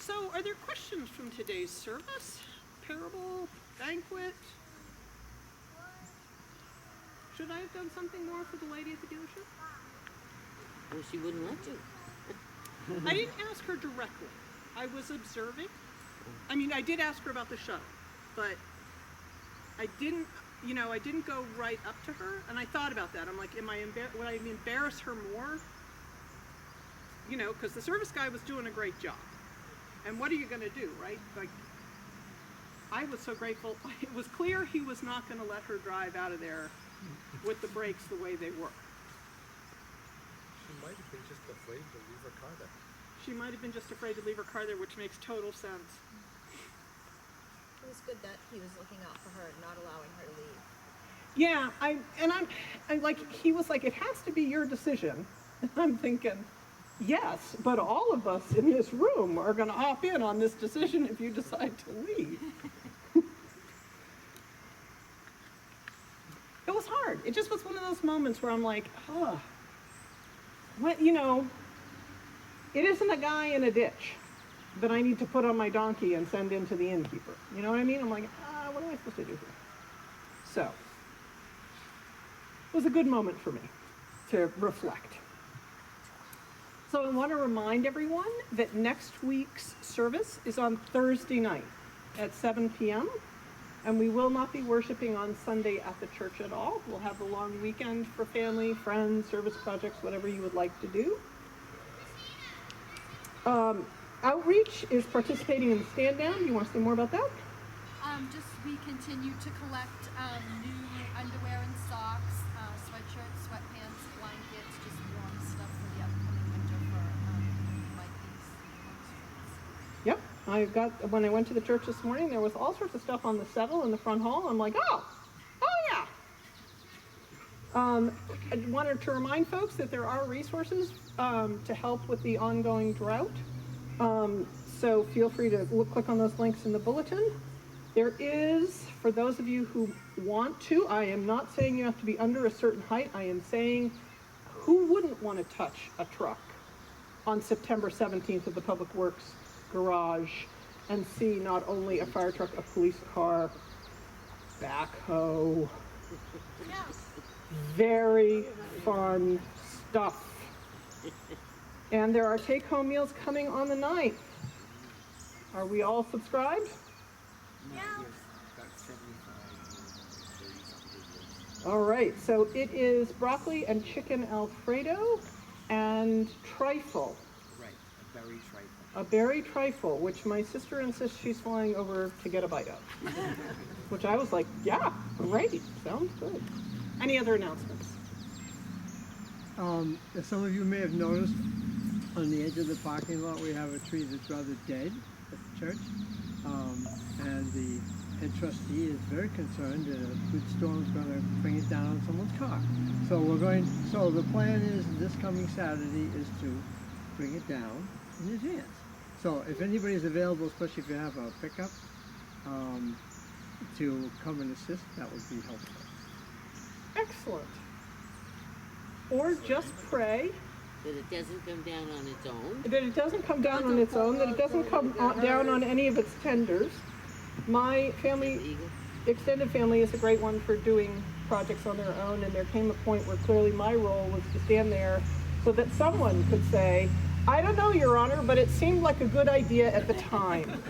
So are there questions from today's service? Parable, banquet? Should I have done something more for the lady at the dealership? Well, she wouldn't let you. I didn't ask her directly. I was observing. I mean, I did ask her about the shuttle, but I didn't go right up to her, and I thought about that. I'm like, would I embarrass her more? You know, because the service guy was doing a great job. And what are you going to do, right? Like, I was so grateful. It was clear he was not going to let her drive out of there with the brakes the way they were. She might have been just afraid to leave her car there. She might have been just afraid to leave her car there, which makes total sense. It was good that he was looking out for her and not allowing her to leave. Yeah, I'm like, he was like, it has to be your decision. And I'm thinking, yes, but all of us in this room are going to hop in on this decision if you decide to leave. It was hard. It just was one of those moments where I'm like, oh, what, you know, it isn't a guy in a ditch that I need to put on my donkey and send into the innkeeper. You know what I mean? I'm like, what am I supposed to do here? So, it was a good moment for me to reflect. So I want to remind everyone that next week's service is on Thursday night at 7 p.m. And we will not be worshiping on Sunday at the church at all. We'll have a long weekend for family, friends, service projects, whatever you would like to do. Outreach is participating in the stand down. You want to say more about that? Just we continue to collect new underwear and socks, sweatshirts, sweatpants, blankets, just warm stuff for the upcoming winter for Mikey's. Yep. When I went to the church this morning, there was all sorts of stuff on the settle in the front hall. I'm like, oh yeah. I wanted to remind folks that there are resources to help with the ongoing drought. So feel free to click on those links in the bulletin. There is, for those of you who want to, I am not saying you have to be under a certain height. I am saying who wouldn't want to touch a truck on September 17th at the Public Works garage and see not only a fire truck, a police car, backhoe, very fun stuff. And there are take-home meals coming on the 9th. Are we all subscribed? Yeah. All right, so it is broccoli and chicken Alfredo and trifle. Right, a berry trifle. A berry trifle, which my sister insists she's flying over to get a bite of. Which I was like, yeah, great, sounds good. Any other announcements? As some of you may have noticed, on the edge of the parking lot we have a tree that's rather dead at the church. And the head trustee is very concerned that a good storm is going to bring it down on someone's car. So the plan is this coming Saturday is to bring it down in advance. So if anybody's available, especially if you have a pickup, to come and assist, that would be helpful. Excellent. Or just pray That it doesn't come down on its own. that it doesn't come down on its own, that it doesn't come down on any of its tenders. My family, Illegal. extended family, is a great one for doing projects on their own, and there came a point where clearly my role was to stand there so that someone could say, I don't know, Your Honor, but it seemed like a good idea at the time.